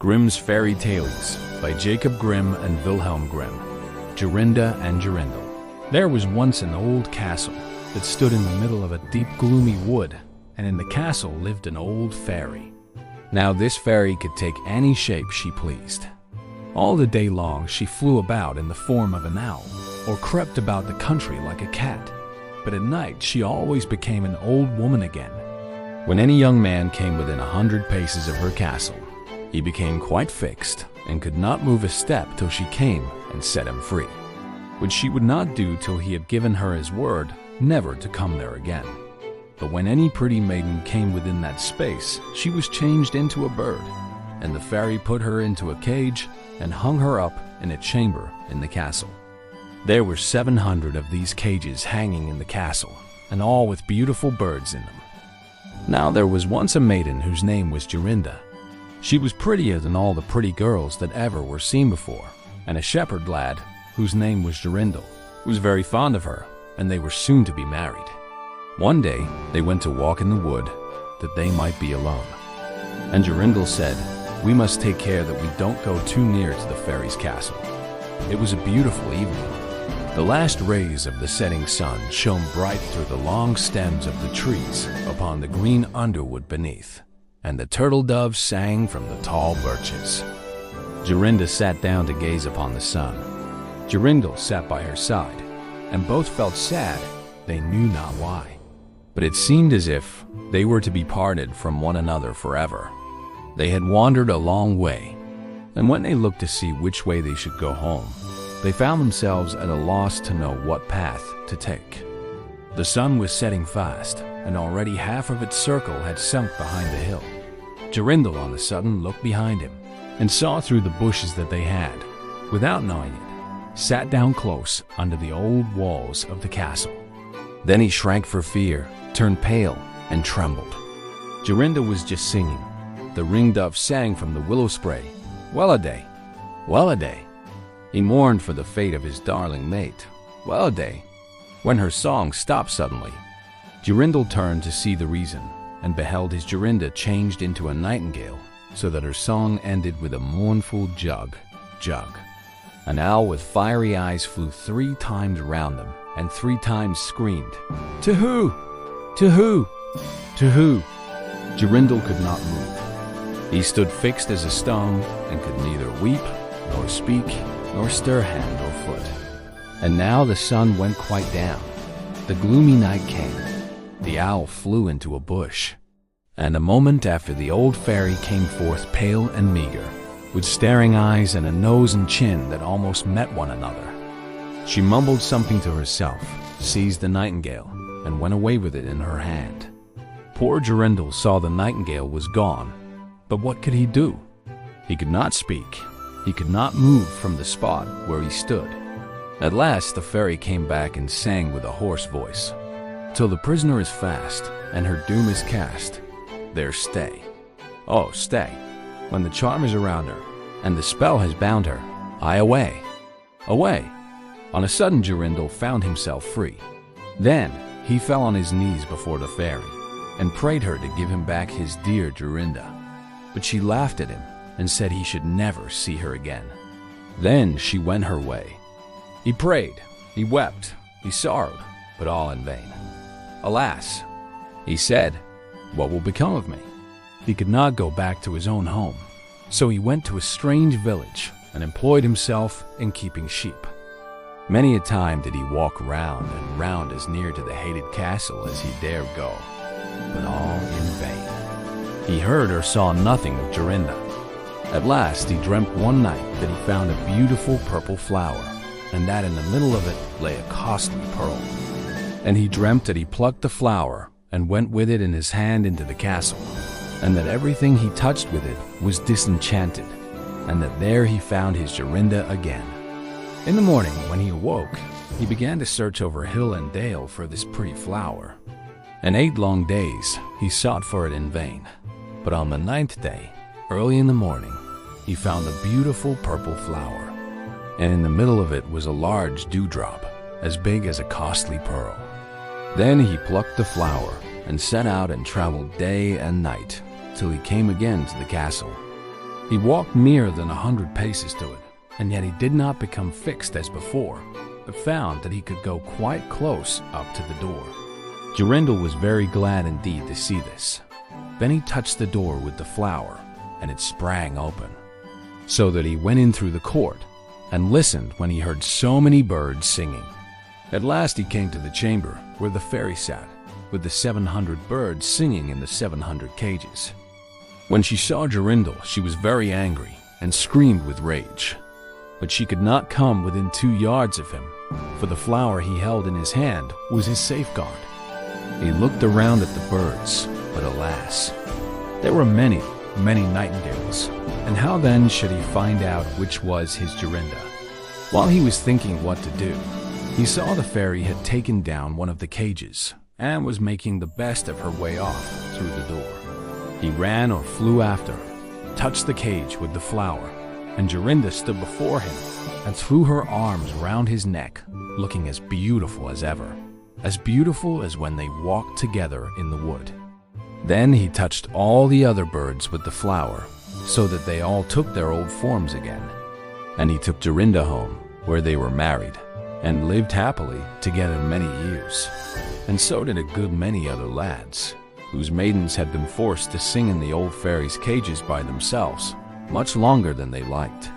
Grimm's Fairy Tales by Jacob Grimm and Wilhelm Grimm. Jorinda and Jorindel. There was once an old castle that stood in the middle of a deep gloomy wood, and in the castle lived an old fairy. Now this fairy could take any shape she pleased. All the day long she flew about in the form of an owl, or crept about the country like a cat. But at night she always became an old woman again. When any young man came within 100 paces of her castle, he became quite fixed and could not move a step till she came and set him free, which she would not do till he had given her his word never to come there again. But when any pretty maiden came within that space, she was changed into a bird, and the fairy put her into a cage and hung her up in a chamber in the castle. There were 700 of these cages hanging in the castle, and all with beautiful birds in them. Now there was once a maiden whose name was Jorinda. She was prettier than all the pretty girls that ever were seen before, and a shepherd lad, whose name was Jorindel, was very fond of her, and they were soon to be married. One day they went to walk in the wood, that they might be alone. And Jorindel said, "We must take care that we don't go too near to the fairy's castle." It was a beautiful evening. The last rays of the setting sun shone bright through the long stems of the trees upon the green underwood beneath, and the turtle doves sang from the tall birches. Jorinda sat down to gaze upon the sun. Jorindel sat by her side, and both felt sad, they knew not why. But it seemed as if they were to be parted from one another forever. They had wandered a long way, and when they looked to see which way they should go home, they found themselves at a loss to know what path to take. The sun was setting fast, and already half of its circle had sunk behind the hill. Jorindel on a sudden looked behind him, and saw through the bushes that they had, without knowing it, sat down close under the old walls of the castle. Then he shrank for fear, turned pale, and trembled. Jorinda was just singing. The ringdove sang from the willow spray, "Well-a-day, well-a-day." He mourned for the fate of his darling mate, "Well-a-day," when her song stopped suddenly. Jorindel turned to see the reason, and beheld his Jorinda changed into a nightingale, so that her song ended with a mournful jug, jug. An owl with fiery eyes flew 3 times round them, and 3 times screamed, "To-hoo! To-hoo! To-hoo!" Jorindel could not move. He stood fixed as a stone, and could neither weep, nor speak, nor stir hand or foot. And now the sun went quite down. The gloomy night came. The owl flew into a bush. And a moment after the old fairy came forth pale and meager, with staring eyes and a nose and chin that almost met one another. She mumbled something to herself, seized the nightingale, and went away with it in her hand. Poor Jorindel saw the nightingale was gone, but what could he do? He could not speak. He could not move from the spot where he stood. At last the fairy came back and sang with a hoarse voice, "Till the prisoner is fast, and her doom is cast, there stay. Oh, stay. When the charm is around her, and the spell has bound her, I away, away." On a sudden Jorindel found himself free. Then he fell on his knees before the fairy, and prayed her to give him back his dear Jorinda. But she laughed at him, and said he should never see her again. Then she went her way. He prayed, he wept, he sorrowed, but all in vain. "Alas," he said, "what will become of me?" He could not go back to his own home, so he went to a strange village and employed himself in keeping sheep. Many a time did he walk round and round as near to the hated castle as he dared go, but all in vain. He heard or saw nothing of Jorinda. At last he dreamt one night that he found a beautiful purple flower, and that in the middle of it lay a costly pearl. And he dreamt that he plucked the flower and went with it in his hand into the castle, and that everything he touched with it was disenchanted, and that there he found his Jorinda again. In the morning, when he awoke, he began to search over hill and dale for this pretty flower. And 8 long days he sought for it in vain. But on the 9th day, early in the morning, he found a beautiful purple flower, and in the middle of it was a large dewdrop, as big as a costly pearl. Then he plucked the flower and set out and traveled day and night till he came again to the castle. He walked nearer than 100 paces to it, and yet he did not become fixed as before, but found that he could go quite close up to the door. Jorindel was very glad indeed to see this. Then he touched the door with the flower, and it sprang open, so that he went in through the court and listened when he heard so many birds singing. At last he came to the chamber where the fairy sat, with the 700 birds singing in the 700 cages. When she saw Jorindel, she was very angry and screamed with rage. But she could not come within 2 yards of him, for the flower he held in his hand was his safeguard. He looked around at the birds, but alas, there were many, many nightingales, and how then should he find out which was his Jorinda? While he was thinking what to do, he saw the fairy had taken down one of the cages and was making the best of her way off through the door. He ran or flew after her, touched the cage with the flower, and Jorinda stood before him and threw her arms round his neck, looking as beautiful as ever, as beautiful as when they walked together in the wood. Then he touched all the other birds with the flower, so that they all took their old forms again. And he took Jorinda home, where they were married, and lived happily together many years. And so did a good many other lads, whose maidens had been forced to sing in the old fairies' cages by themselves, much longer than they liked.